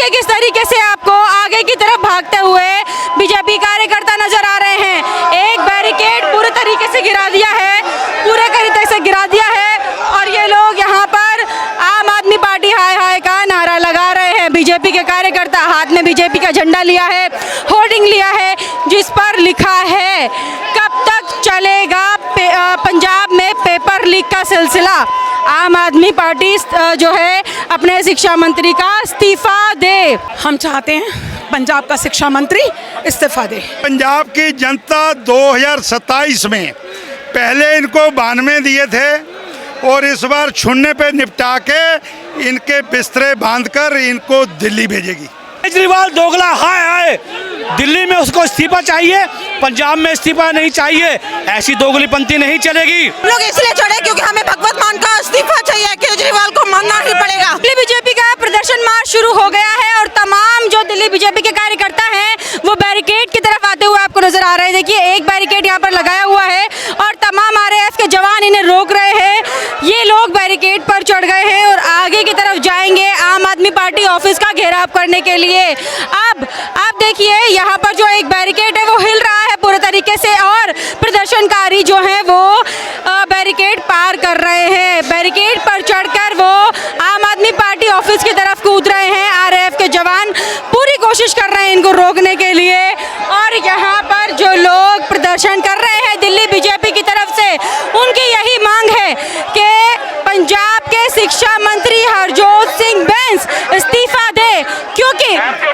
देखिए किस तरीके से आपको आगे की तरफ भागते हुए बीजेपी कार्यकर्ता नजर आ रहे हैं। एक बैरिकेड पूरे तरीके से गिरा दिया है, पूरे तरीके से गिरा दिया है और ये लोग यहाँ पर आम आदमी पार्टी हाय हाय का नारा लगा रहे हैं। बीजेपी के कार्यकर्ता हाथ में बीजेपी का झंडा लिया है, होर्डिंग लिया है जिस पर लिखा है कब तक चलेगा पंजाब में पेपर लीक का सिलसिला। आम आदमी पार्टी जो है अपने शिक्षा मंत्री का इस्तीफा दे। हम चाहते हैं पंजाब का शिक्षा मंत्री इस्तीफा दे। पंजाब की जनता 2027 में पहले इनको 92 दिए थे और इस बार छुन्ने पे निपटा के इनके बिस्तरे बांधकर इनको दिल्ली भेजेगी। केजरीवाल दोगला हाय दिल्ली में उसको इस्तीफा चाहिए, पंजाब में इस्तीफा नहीं चाहिए। ऐसी दोगलीपंथी नहीं चलेगी। हम लोग इसलिए चढ़े क्योंकि हमें भगवत मान का इस्तीफा चाहिए, केजरीवाल को मानना ही पड़ेगा। दिल्ली बीजेपी का प्रदर्शन मार्च शुरू हो गया है और तमाम जो दिल्ली बीजेपी के कार्यकर्ता हैं वो बैरिकेड की तरफ आते हुए आपको नजर आ रहे हैं। देखिए एक बैरिकेड यहाँ पर लगाया हुआ है और तमाम आरएएफ के जवान इन्हें रोक रहे हैं। ये लोग बैरिकेड पर चढ़ गए हैं और आगे की तरफ जाएंगे आम आदमी पार्टी ऑफिस का घेराव करने के लिए। अब आप देखिए यहाँ पर जो एक बैरिकेड है वो हिल रहा है पूरे तरीके से और प्रदर्शनकारी जो हैं वो बैरिकेड पार कर रहे हैं। बैरिकेड पर चढ़कर वो आम आदमी पार्टी ऑफिस की तरफ कूद रहे हैं। आरएएफ के जवान पूरी कोशिश कर रहे हैं इनको रोकने के लिए और यहाँ पर जो लोग प्रदर्शन कर रहे हैं दिल्ली बीजेपी की तरफ से उनकी यही मांग है कि पंजाब के शिक्षा मंत्री हरजोत सिंह बैंस इस्तीफा दे, क्योंकि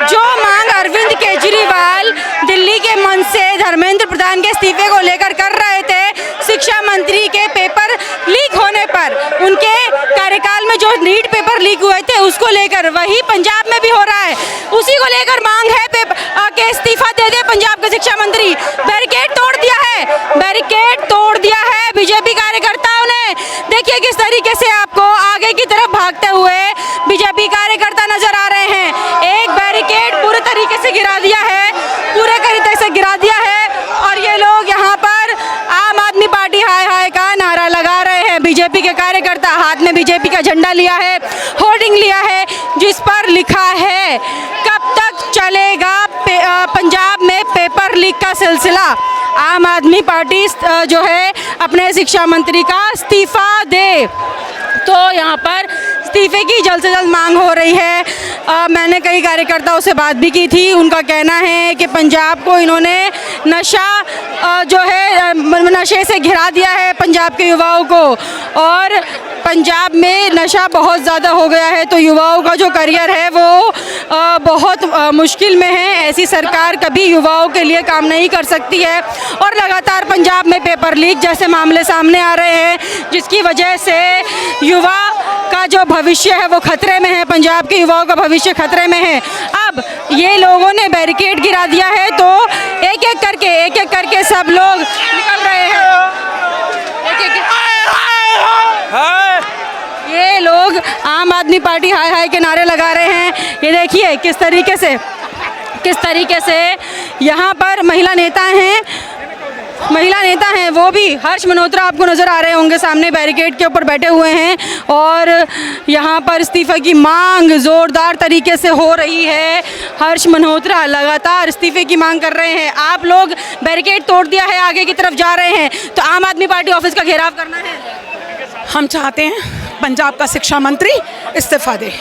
जो मांग अरविंद केजरीवाल दिल्ली के मंच से धर्मेंद्र प्रधान के इस्तीफे को लेकर कर रहे थे, शिक्षा मंत्री के पेपर लीक होने पर उनके कार्यकाल में जो नीट पेपर लीक हुए थे उसको लेकर वही पंजाब में भी हो रहा है। उसी को लेकर मांग है के इस्तीफा दे दे पंजाब के शिक्षा मंत्री। बैरिकेड तोड़ दिया है, बैरिकेड तोड़ दिया है बीजेपी कार्यकर्ताओं ने। देखिए किस तरीके से आपको आगे की तरफ भागते हुए बीजेपी कार्यकर्ता नजर आ रहे हैं। एक बैरिकेड पूरे तरीके से गिरा दिया है, पूरे तरीके से गिरा दिया है और ये लोग यहाँ पर आम आदमी पार्टी हाय हाय का नारा लगा रहे हैं। बीजेपी के कार्यकर्ता हाथ में बीजेपी का झंडा लिया है, होर्डिंग लिया है जिस पर लिखा है कब तक चलेगा पंजाब में पेपर लीक का सिलसिला। आम आदमी पार्टी जो है अपने शिक्षा मंत्री का इस्तीफा दे। तो यहाँ पर इस्तीफे की जल्द से जल्द मांग हो रही है। मैंने कई कार्यकर्ताओं से बात भी की थी, उनका कहना है कि पंजाब को इन्होंने नशा जो है नशे से घिरा दिया है पंजाब के युवाओं को और पंजाब में नशा बहुत ज़्यादा हो गया है तो युवाओं का जो करियर है वो बहुत मुश्किल में है। ऐसी सरकार कभी युवाओं के लिए काम नहीं कर सकती है और लगातार पंजाब में पेपर लीक जैसे मामले सामने आ रहे हैं जिसकी वजह से युवा का जो भविष्य है वो खतरे में है, पंजाब के युवाओं का भविष्य खतरे में है। अब ये लोगों ने बैरिकेड गिरा दिया है तो एक एक करके सब लोग निकल रहे हैं। ये लोग आम आदमी पार्टी हाय हाय के नारे लगा रहे हैं। ये देखिए किस तरीके से यहाँ पर महिला नेता हैं वो भी हर्ष मल्होत्रा आपको नज़र आ रहे होंगे, सामने बैरिकेड के ऊपर बैठे हुए हैं और यहाँ पर इस्तीफे की मांग ज़ोरदार तरीके से हो रही है। हर्ष मल्होत्रा लगातार इस्तीफे की मांग कर रहे हैं। आप लोग बैरिकेड तोड़ दिया है, आगे की तरफ जा रहे हैं तो आम आदमी पार्टी ऑफिस का घेराव करना है। हम चाहते हैं पंजाब का शिक्षा मंत्री इस्तीफा दे।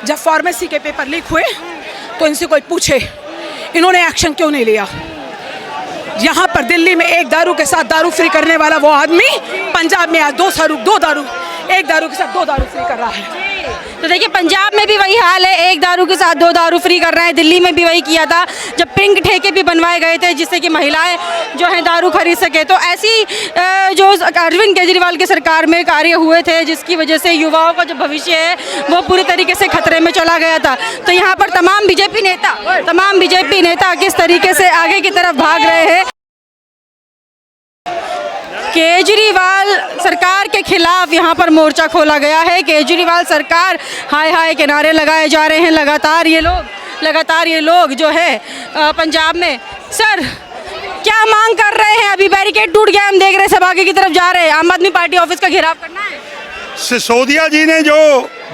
जब फार्मेसी के पेपर लीक हुए तो इनसे कोई पूछे इन्होंने एक्शन क्यों नहीं लिया। यहाँ पर दिल्ली में एक दारू के साथ दारू फ्री करने वाला वो आदमी पंजाब में आज एक दारू के साथ 2 दारू फ्री कर रहा है। तो देखिए पंजाब में भी वही हाल है, एक दारू के साथ 2 दारू फ्री कर रहे हैं। दिल्ली में भी वही किया था जब पिंक ठेके भी बनवाए गए थे जिससे कि महिलाएं जो हैं दारू खरीद सके। तो ऐसी जो अरविंद केजरीवाल की सरकार में कार्य हुए थे जिसकी वजह से युवाओं का जो भविष्य है वो पूरी तरीके से खतरे में चला गया था। तो यहाँ पर तमाम बीजेपी नेता किस तरीके से आगे की तरफ भाग रहे हैं। केजरीवाल सरकार के खिलाफ यहाँ पर मोर्चा खोला गया है। केजरीवाल सरकार हाय हाय के नारे लगाए जा रहे हैं। लगातार ये लोग जो है पंजाब में सर क्या मांग कर रहे हैं। अभी बैरिकेड टूट गया, हम देख रहे हैं सब आगे की तरफ जा रहे हैं। आम आदमी पार्टी ऑफिस का घेराव करना है। सिसोदिया जी ने जो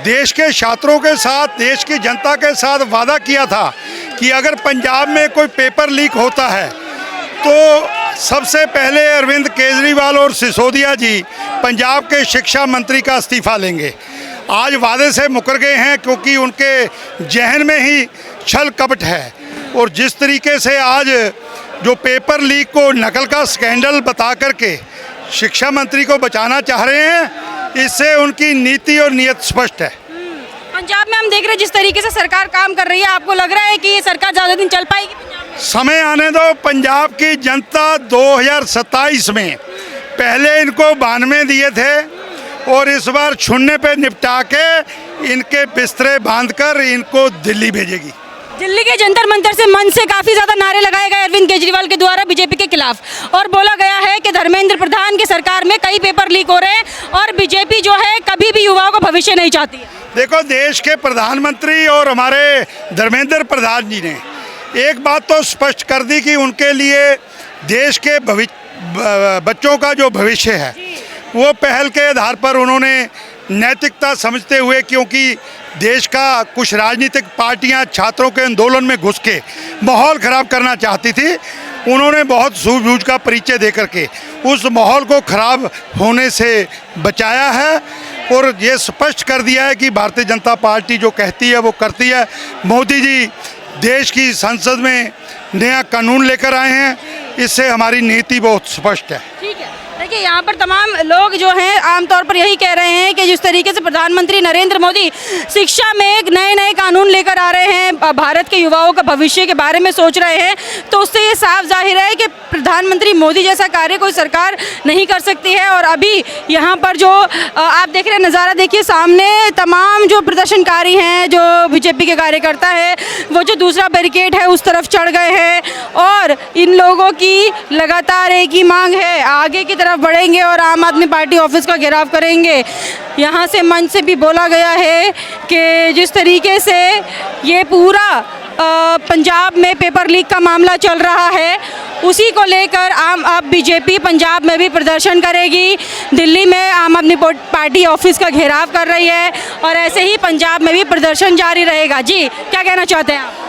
देश के छात्रों के साथ, देश की जनता के साथ वादा किया था कि अगर पंजाब में कोई पेपर लीक होता है तो सबसे पहले अरविंद केजरीवाल और सिसोदिया जी पंजाब के शिक्षा मंत्री का इस्तीफा लेंगे। आज वादे से मुकर गए हैं क्योंकि उनके जहन में ही छल कपट है। और जिस तरीके से आज जो पेपर लीक को नकल का स्कैंडल बता करके शिक्षा मंत्री को बचाना चाह रहे हैं, इससे उनकी नीति और नीयत स्पष्ट है। पंजाब में हम देख रहे हैं जिस तरीके से सरकार काम कर रही है, आपको लग रहा है कि ये सरकार ज़्यादा दिन चल पाएगी पंजाब में? समय आने दो। पंजाब की जनता 2027 में पहले इनको 92 दिए थे और इस बार छुन्ने पे निपटा के इनके बिस्तरे बांधकर इनको दिल्ली भेजेगी। दिल्ली के जंतर मंतर से मन से काफी ज्यादा नारे लगाए गए अरविंद केजरीवाल के द्वारा बीजेपी के खिलाफ, और बोला गया है कि धर्मेंद्र प्रधान की सरकार में कई पेपर लीक हो रहे हैं और बीजेपी जो है कभी भी युवाओं का भविष्य नहीं चाहती है। देखो, देश के प्रधानमंत्री और हमारे धर्मेंद्र प्रधान जी ने एक बात तो स्पष्ट कर दी कि उनके लिए देश के बच्चों का जो भविष्य है वो पहल के आधार पर उन्होंने नैतिकता समझते हुए, क्योंकि देश का कुछ राजनीतिक पार्टियां छात्रों के आंदोलन में घुस के माहौल ख़राब करना चाहती थी, उन्होंने बहुत सूझबूझ का परिचय दे करके उस माहौल को ख़राब होने से बचाया है और ये स्पष्ट कर दिया है कि भारतीय जनता पार्टी जो कहती है वो करती है। मोदी जी देश की संसद में नया कानून लेकर आए हैं, इससे हमारी नीति बहुत स्पष्ट है। ठीक है, देखिए यहाँ पर तमाम लोग जो हैं आमतौर पर यही कह रहे हैं कि जिस तरीके से प्रधानमंत्री नरेंद्र मोदी शिक्षा में एक नए कानून लेकर आ रहे हैं, भारत के युवाओं का भविष्य के बारे में सोच रहे हैं, तो उससे ये साफ जाहिर है कि प्रधानमंत्री मोदी जैसा कार्य कोई सरकार नहीं कर सकती है। और अभी यहाँ पर जो आप देख रहे हैं नज़ारा, देखिए सामने तमाम जो प्रदर्शनकारी हैं, जो बीजेपी के कार्यकर्ता है, वो जो दूसरा बैरिकेड है उस तरफ चढ़ गए हैं और इन लोगों की लगातार एक ही मांग है, आगे की तरफ बढ़ेंगे और आम आदमी पार्टी ऑफिस का घेराव करेंगे। यहाँ से मंच से भी बोला गया है कि जिस तरीके से ये पूरा पंजाब में पेपर लीक का मामला चल रहा है, उसी को लेकर अब बीजेपी पंजाब में भी प्रदर्शन करेगी। दिल्ली में आम आदमी पार्टी ऑफिस का घेराव कर रही है और ऐसे ही पंजाब में भी प्रदर्शन जारी रहेगा। जी, क्या कहना चाहते हैं आप?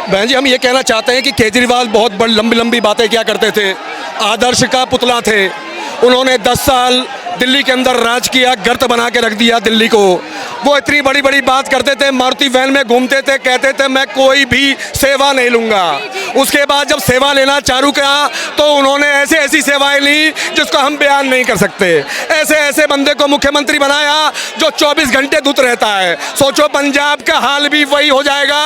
बहन जी, हम ये कहना चाहते हैं कि केजरीवाल बहुत बड़ी लंबी बातें क्या करते थे, आदर्श का पुतला थे। उन्होंने 10 साल दिल्ली के अंदर राज किया, गर्त बना के रख दिया दिल्ली को। वो इतनी बड़ी बात करते थे, मारुति वैन में घूमते थे, कहते थे मैं कोई भी सेवा नहीं लूँगा। उसके बाद जब सेवा लेना चालू किया तो उन्होंने ऐसी सेवाएं ली जिसको हम बयान नहीं कर सकते। ऐसे बंदे को मुख्यमंत्री बनाया जो 24 घंटे धुत रहता है। सोचो पंजाब का हाल भी वही हो जाएगा।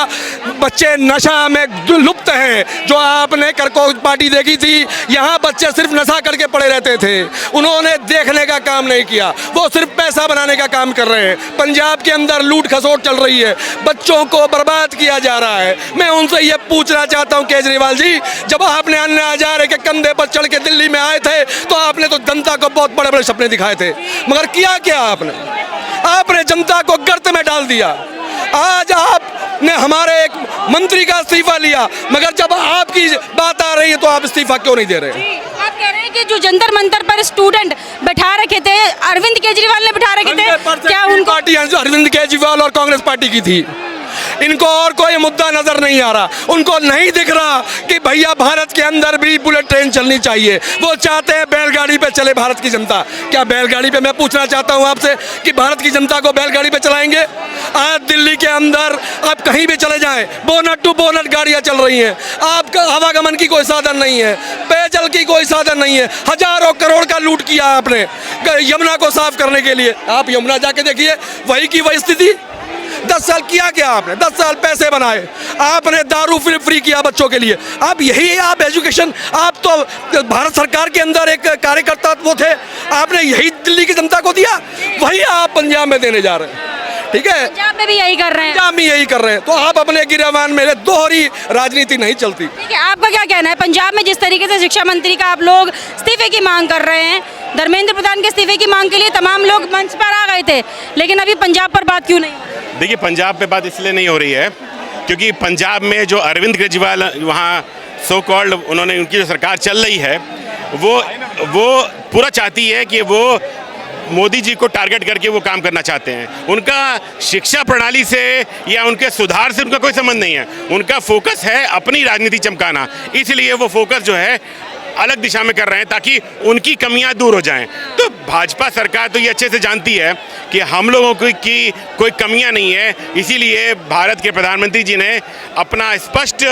बच्चे नशा में लुप्त हैं। जो आपने करकोट पार्टी देखी थी, यहाँ बच्चे सिर्फ नशा करके पड़े रहते थे, उन्होंने देखने का काम नहीं किया, वो सिर्फ पैसा बनाने का काम कर रहे हैं। पंजाब के अंदर लूट खसोट चल रही है, बच्चों को बर्बाद किया जा रहा है। मैं उनसे ये पूछना चाहता हूँ केजरीवाल जी, जब आपने अन्य हजारे के कंधे पर चढ़ के दिल्ली में आए थे तो आपने तो जनता को बहुत बड़े सपने दिखाए थे, मगर किया क्या आपने जनता को गर्त में डाल दिया। आज आपने हमारे एक मंत्री का इस्तीफा लिया, मगर जब आपकी बात आ रही है तो आप इस्तीफा क्यों नहीं दे रहे? आप कह रहे हैं कि जो जंतर मंतर पर स्टूडेंट बैठा रखे थे, अरविंद केजरीवाल ने बैठा रखे थे, क्या उन पार्टी अरविंद केजरीवाल और कांग्रेस पार्टी की थी? इनको और कोई मुद्दा नजर नहीं आ रहा। उनको नहीं दिख रहा कि भैया भारत के अंदर भी बुलेट ट्रेन चलनी चाहिए। वो चाहते हैं बैलगाड़ी पे चले भारत की जनता। क्या बैलगाड़ी पे, मैं पूछना चाहता हूं आपसे कि भारत की जनता को बैलगाड़ी पे चलाएंगे? आज दिल्ली के अंदर आप कहीं भी चले जाएं, बोनट टू बोनट गाड़ियां चल रही हैं। आपका आवागमन की कोई साधन नहीं है, पेयजल की कोई साधन नहीं है। हजारों करोड़ का लूट किया आपने यमुना को साफ करने के लिए। आप यमुना जाके देखिए, वही की वही स्थिति। 10 साल किया क्या आपने? 10 साल पैसे बनाए, आपने दारू फ्री किया बच्चों के लिए। आप यही आप एजुकेशन, आप तो भारत सरकार के अंदर एक कार्यकर्ता वो थे, आपने यही दिल्ली की जनता को दिया, वही आप पंजाब में देने जा रहे हैं। ठीक है, पंजाब में भी यही कर रहे हैं। पंजाब में यही कर रहे हैं, तो आप अपने गिरवान में दोहरी राजनीति नहीं चलती। ठीक है, आपका क्या कहना है? पंजाब में जिस तरीके से शिक्षा मंत्री का आप लोग इस्तीफे की मांग कर रहे हैं, धर्मेंद्र प्रधान के इस्तीफे की मांग के लिए तमाम लोग मंच पर आ गए थे, लेकिन अभी पंजाब पर बात क्यों नहीं हो रही? देखिए, पंजाब पे बात इसलिए नहीं हो रही है क्योंकि पंजाब में जो अरविंद केजरीवाल वहाँ सो कॉल्ड उन्होंने, उनकी जो सरकार चल रही है वो पूरा चाहती है कि वो मोदी जी को टारगेट करके वो काम करना चाहते हैं। उनका शिक्षा प्रणाली से या उनके सुधार से उनका कोई संबंध नहीं है। उनका फोकस है अपनी राजनीति चमकाना, इसलिए वो फोकस जो है अलग दिशा में कर रहे हैं ताकि उनकी कमियां दूर हो जाएं। तो भाजपा सरकार तो ये अच्छे से जानती है कि हम लोगों की कोई कमियां नहीं है, इसीलिए भारत के प्रधानमंत्री जी ने अपना स्पष्ट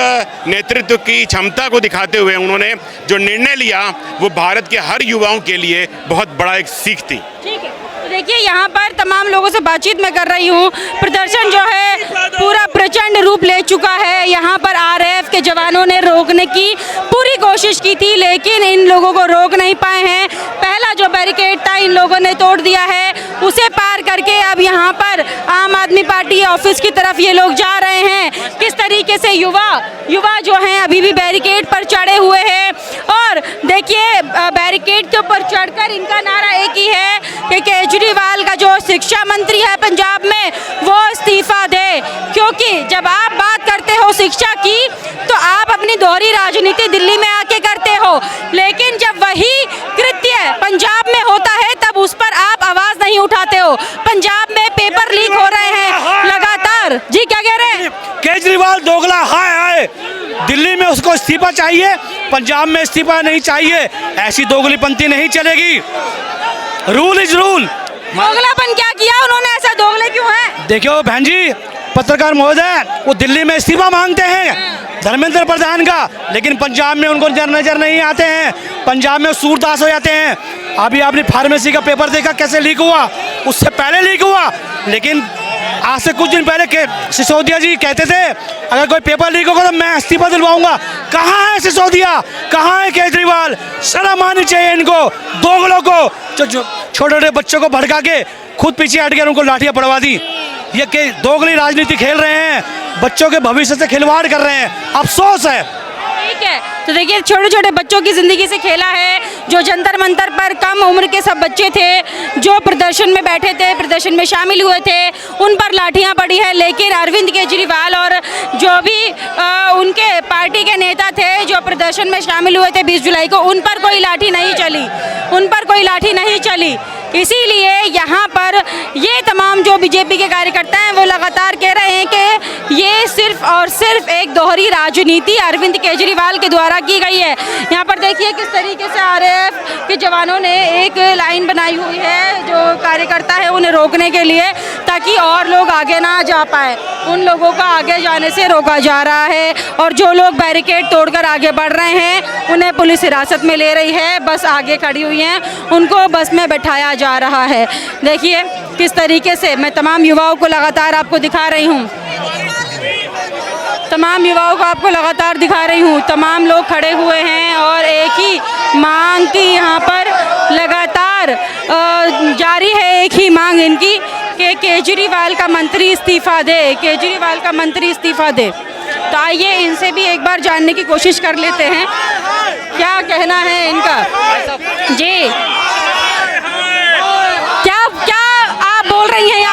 नेतृत्व की क्षमता को दिखाते हुए उन्होंने जो निर्णय लिया वो भारत के हर युवाओं के लिए बहुत बड़ा एक सीख थी। ठीक है, तो देखिए यहाँ पर तमाम लोगों से बातचीत मैं कर रही हूँ। प्रदर्शन जो है पूरा प्रचंड रूप ले चुका है। यहाँ पर आरएएफ के जवानों ने रोकने की पूरी कोशिश की थी, लेकिन इन लोगों को रोक नहीं पाए हैं। पहला जो बैरिकेड था इन लोगों ने तोड़ दिया है, उसे पार करके अब यहाँ पर आम आदमी पार्टी ऑफिस की तरफ ये लोग जा रहे हैं। किस तरीके से युवा जो हैं अभी भी बैरिकेड पर चढ़े हुए हैं। और देखिए बैरिकेड के ऊपर चढ़कर इनका नारा एक ही है कि केजरीवाल का जो शिक्षा मंत्री है पंजाब में वो इस्तीफा दे, क्योंकि जब आप बात करते हो शिक्षा की तो आप अपनी दोहरी राजनीति दिल्ली में आके करते हो, लेकिन जब वही कृत्य पंजाब में होता है तब उस पर आप आवाज नहीं उठाते हो। पंजाब में पेपर लीक हो रहे हैं लगातार। जी क्या कह रहे हैं? केजरीवाल दोगला हाय, दिल्ली में उसको इस्तीफा चाहिए, पंजाब में इस्तीफा नहीं चाहिए। ऐसी दोगलीपंथी नहीं चलेगी। Rule is rule. दोगलापन क्या किया उन्होंने, ऐसा दोगले क्यों हैं? देखियो बहन जी, पत्रकार महोदय, वो दिल्ली में इस्तीफा मांगते हैं धर्मेंद्र प्रधान का, लेकिन पंजाब में उनको नजर नहीं आते हैं। पंजाब में सूरदास हो जाते हैं। अभी आपने फार्मेसी का पेपर देखा कैसे लीक हुआ, उससे पहले लीक हुआ। लेकिन आज से कुछ दिन पहले सिसोदिया जी कहते थे अगर कोई पेपर लीक होगा तो मैं इस्तीफा दिलवाऊंगा। कहाँ है सिसोदिया, कहाँ है केजरीवाल? शर्म आनी चाहिए इनको दोगलों को, जो छोटे छोटे बच्चों को भड़का के खुद पीछे हट गए, उनको लाठियां पड़वा दी। ये के दोगली राजनीति खेल रहे हैं, बच्चों के भविष्य से खिलवाड़ कर रहे हैं। अफसोस है। ठीक है, तो देखिए छोटे छोटे बच्चों की जिंदगी से खेला है। जो जंतर मंतर पर कम उम्र के सब बच्चे थे जो प्रदर्शन में बैठे थे, प्रदर्शन में शामिल हुए थे, उन पर लाठियां पड़ी है। लेकिन अरविंद केजरीवाल और जो भी उनके पार्टी के नेता थे जो प्रदर्शन में शामिल हुए थे 20 जुलाई को, उन पर कोई लाठी नहीं चली, उन पर कोई लाठी नहीं चली। इसीलिए यहाँ पर ये तमाम जो बीजेपी के कार्यकर्ता हैं वो लगातार कह रहे हैं कि ये सिर्फ और सिर्फ एक दोहरी राजनीति अरविंद केजरीवाल के द्वारा की गई है। यहाँ पर देखिए किस तरीके से आरएएफ के जवानों ने एक लाइन बनाई हुई है जो कार्यकर्ता है उन्हें रोकने के लिए, ताकि और लोग आगे ना जा पाए। उन लोगों का आगे जाने से रोका जा रहा है और जो लोग बैरिकेड तोड़कर आगे बढ़ रहे हैं उन्हें पुलिस हिरासत में ले रही है। बस आगे खड़ी हुई हैं, उनको बस में बैठाया जा रहा है। देखिए किस तरीके से मैं तमाम युवाओं को लगातार आपको दिखा रही हूँ, तमाम युवाओं को आपको लगातार दिखा रही हूँ। तमाम लोग खड़े हुए हैं और एक ही मांग की यहाँ पर लगातार जारी है। एक ही मांग इनकी कि केजरीवाल का मंत्री इस्तीफा दे, केजरीवाल का मंत्री इस्तीफा दे। तो आइए इनसे भी एक बार जानने की कोशिश कर लेते हैं क्या कहना है इनका। जी क्या आप बोल रही हैं?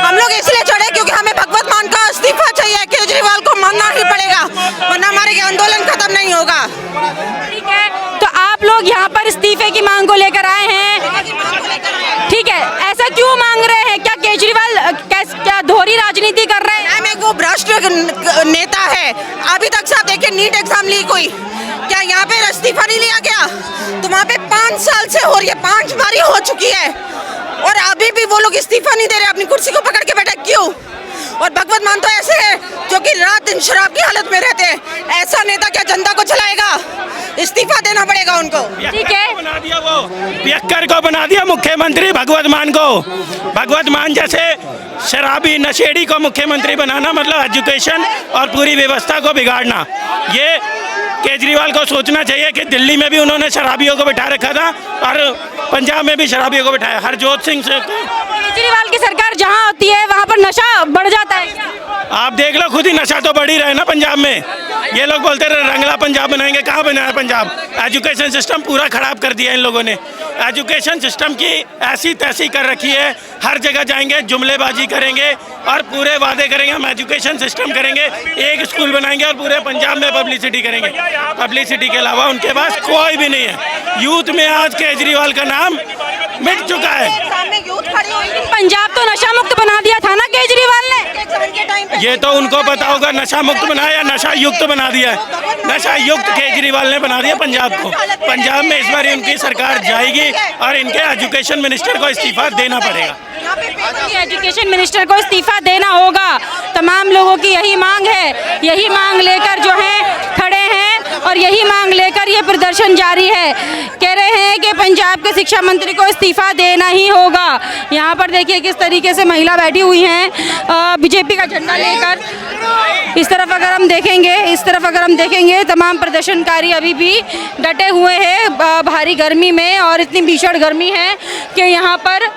हम लोग इसलिए चढ़े क्योंकि हमें भगवत मान का इस्तीफा चाहिए। केजरीवाल को मानना ही पड़ेगा वरना हमारे आंदोलन खत्म नहीं होगा। ठीक है, तो आप लोग यहाँ पर इस्तीफे की मांग को लेकर आए हैं। ठीक है, ऐसा क्यों मांग रहे हैं? क्या केजरीवाल क्या दोहरी राजनीति कर रहे हैं? मैम वो भ्रष्ट नेता है। अभी तक से आप देखिए नीट एग्जाम लीक हुई, क्या यहाँ पे इस्तीफा नहीं लिया गया? तो वहाँ पे 5 साल से हो रही है, 5 बारी हो चुकी है और अभी भी वो लोग इस्तीफा नहीं दे रहे, अपनी कुर्सी को पकड़ के बैठे क्यों? और भगवत मान तो ऐसे है जो कि रात दिन शराब की हालत में रहते हैं। ऐसा नेता क्या जनता को चलाएगा? इस्तीफा देना पड़ेगा उनको। ठीक है, बना दिया वो पियक्कर को बना दिया मुख्यमंत्री भगवत मान को। भगवत मान जैसे शराबी नशेड़ी को मुख्यमंत्री बनाना मतलब एजुकेशन और पूरी व्यवस्था को बिगाड़ना। ये केजरीवाल को सोचना चाहिए कि दिल्ली में भी उन्होंने शराबियों को बिठा रखा था और पंजाब में भी शराबियों को बिठाया। हरजोत सिंह से केजरीवाल की सरकार जहां होती है वहां पर नशा बढ़ जाता है। आप अब देख लो खुद ही नशा तो बढ़ ही रहा है ना पंजाब में। ये लोग बोलते रहे रंगला पंजाब बनाएंगे, कहाँ बनाया पंजाब? एजुकेशन सिस्टम पूरा खराब कर दिया इन लोगों ने। एजुकेशन सिस्टम की ऐसी तैसी कर रखी है, हर जगह जाएंगे जुमलेबाजी करेंगे और पूरे वादे करेंगे हम एजुकेशन सिस्टम करेंगे, एक स्कूल बनाएंगे और पूरे पंजाब में पब्लिसिटी करेंगे। पब्लिसिटी के अलावा उनके पास कोई भी नहीं है। यूथ में आज केजरीवाल का नाम मिट चुका है। पंजाब तो नशा मुक्त बना दिया था ना केजरीवाल ने। ये तो उनको पता होगा, नशा मुक्त बनाया या नशा युक्त बना दिया है। नशा युक्त केजरीवाल ने बना दिया पंजाब को। पंजाब में इस बार उनकी सरकार जाएगी और इनके एजुकेशन मिनिस्टर को इस्तीफा देना पड़ेगा। एजुकेशन मिनिस्टर को इस्तीफा देना होगा। तमाम लोगों की यही मांग है, यही मांग लेकर जो है खड़े हैं और यही मांग लेकर ये प्रदर्शन जारी है। कह रहे हैं कि पंजाब के शिक्षा मंत्री को इस्तीफा देना ही होगा। यहाँ पर देखिए किस तरीके से महिला बैठी हुई हैं बीजेपी का झंडा लेकर। इस तरफ अगर हम देखेंगे तमाम प्रदर्शनकारी अभी भी डटे हुए हैं भारी गर्मी में, और इतनी भीषण गर्मी है कि यहाँ पर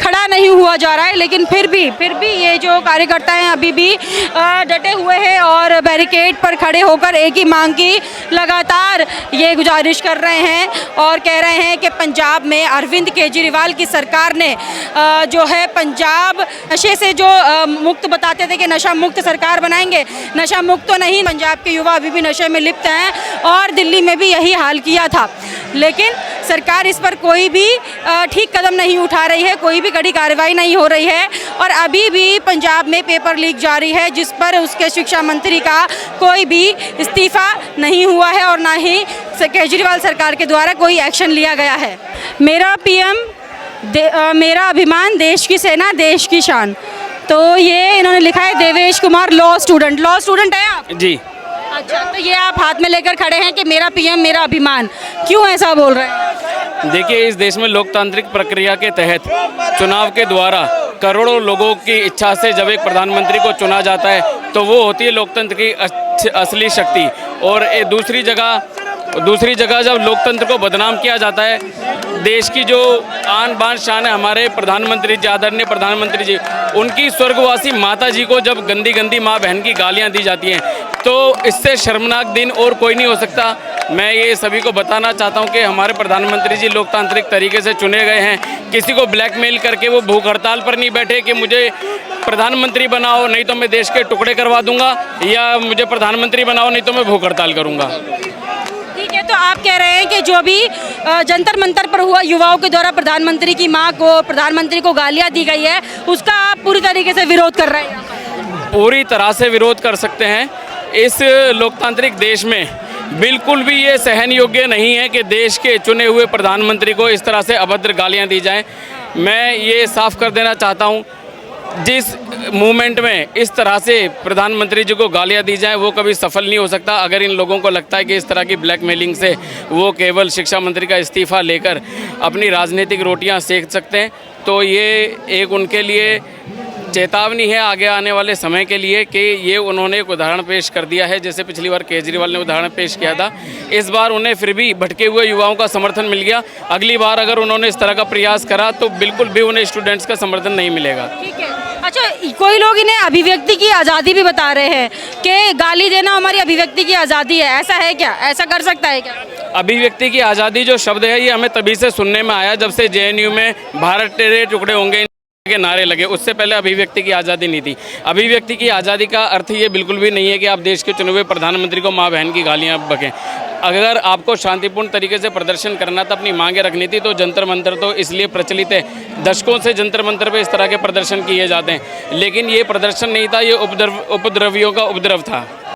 खड़ा नहीं हुआ जा रहा है। लेकिन फिर भी ये जो कार्यकर्ता हैं अभी भी डटे हुए हैं और बैरिकेड पर खड़े होकर एक ही मांग की लगातार ये गुजारिश कर रहे हैं और कह रहे हैं कि पंजाब में अरविंद केजरीवाल की सरकार ने जो है पंजाब नशे से जो मुक्त बताते थे कि नशा मुक्त सरकार बनाएंगे, नशा मुक्त तो नहीं, पंजाब के युवा अभी भी नशे में लिप्त हैं और दिल्ली में भी यही हाल किया था। लेकिन सरकार इस पर कोई भी ठीक कदम नहीं उठा रही है, कोई भी कड़ी कार्रवाई नहीं हो रही है और अभी भी पंजाब में पेपर लीक जारी है जिस पर उसके शिक्षा मंत्री का कोई भी इस्तीफा नहीं हुआ है और ना ही केजरीवाल सरकार के द्वारा कोई एक्शन लिया गया है। मेरा पीएम मेरा अभिमान, देश की सेना, देश की शान। तो ये इन्होंने लिखा है देवेश कुमार, लॉ स्टूडेंट है आप? जी। अच्छा, तो ये आप हाथ में लेकर खड़े हैं कि मेरा पीएम मेरा अभिमान, क्यों ऐसा बोल रहे हैं? देखिए, इस देश में लोकतांत्रिक प्रक्रिया के तहत चुनाव के द्वारा करोड़ों लोगों की इच्छा से जब एक प्रधानमंत्री को चुना जाता है तो वो होती है लोकतंत्र की असली शक्ति। और दूसरी जगह जब लोकतंत्र को बदनाम किया जाता है, देश की जो आन बान शान है हमारे प्रधानमंत्री जी, आदरणीय प्रधानमंत्री जी, उनकी स्वर्गवासी माता जी को जब गंदी गंदी माँ बहन की गालियाँ दी जाती हैं तो इससे शर्मनाक दिन और कोई नहीं हो सकता। मैं ये सभी को बताना चाहता हूँ कि हमारे प्रधानमंत्री जी लोकतांत्रिक तरीके से चुने गए हैं। किसी को ब्लैकमेल करके वो भूख हड़ताल पर नहीं बैठे कि मुझे प्रधानमंत्री बनाओ नहीं तो मैं देश के टुकड़े करवा दूंगा, या मुझे प्रधानमंत्री बनाओ नहीं तो मैं भूख हड़ताल करूँगा। ठीक है, तो आप कह रहे हैं कि जो भी जंतर मंतर पर हुआ, युवाओं के द्वारा प्रधानमंत्री की मां को, प्रधानमंत्री को गालियां दी गई है, उसका आप पूरी तरीके से विरोध कर रहे हैं? पूरी तरह से विरोध कर सकते हैं। इस लोकतांत्रिक देश में बिल्कुल भी ये सहन योग्य नहीं है कि देश के चुने हुए प्रधानमंत्री को इस तरह से अभद्र गालियां दी जाएं। मैं ये साफ कर देना चाहता हूं, जिस मूवमेंट में इस तरह से प्रधानमंत्री जी को गालियां दी जाए वो कभी सफल नहीं हो सकता। अगर इन लोगों को लगता है कि इस तरह की ब्लैकमेलिंग से वो केवल शिक्षा मंत्री का इस्तीफा लेकर अपनी राजनीतिक रोटियां सेक सकते हैं, तो ये एक उनके लिए चेतावनी है आगे आने वाले समय के लिए कि ये उन्होंने एक उदाहरण पेश कर दिया है। जैसे पिछली बार केजरीवाल ने उदाहरण पेश किया था, इस बार उन्हें फिर भी भटके हुए युवाओं का समर्थन मिल गया। अगली बार अगर उन्होंने इस तरह का प्रयास करा तो बिल्कुल भी उन्हें स्टूडेंट्स का समर्थन नहीं मिलेगा। ठीक है। अच्छा, कोई लोग इन्हें अभिव्यक्ति की आज़ादी भी बता रहे हैं कि गाली देना हमारी अभिव्यक्ति की आज़ादी है, ऐसा है क्या? ऐसा कर सकता है क्या? अभिव्यक्ति की आज़ादी जो शब्द है ये हमें तभी से सुनने में आया जब से जेएनयू में भारत तेरे टुकड़े होंगे के नारे लगे। उससे पहले अभिव्यक्ति की आज़ादी नहीं थी। अभिव्यक्ति की आज़ादी का अर्थ ये बिल्कुल भी नहीं है कि आप देश के चुने हुए प्रधानमंत्री को माँ बहन की गालियाँ बकें। अगर आपको शांतिपूर्ण तरीके से प्रदर्शन करना था, अपनी मांगे रखनी थी, तो जंतर मंतर तो इसलिए प्रचलित है, दशकों से जंतर मंतर पे इस तरह के प्रदर्शन किए जाते हैं। लेकिन ये प्रदर्शन नहीं था, ये उपद्रवियों का उपद्रव था।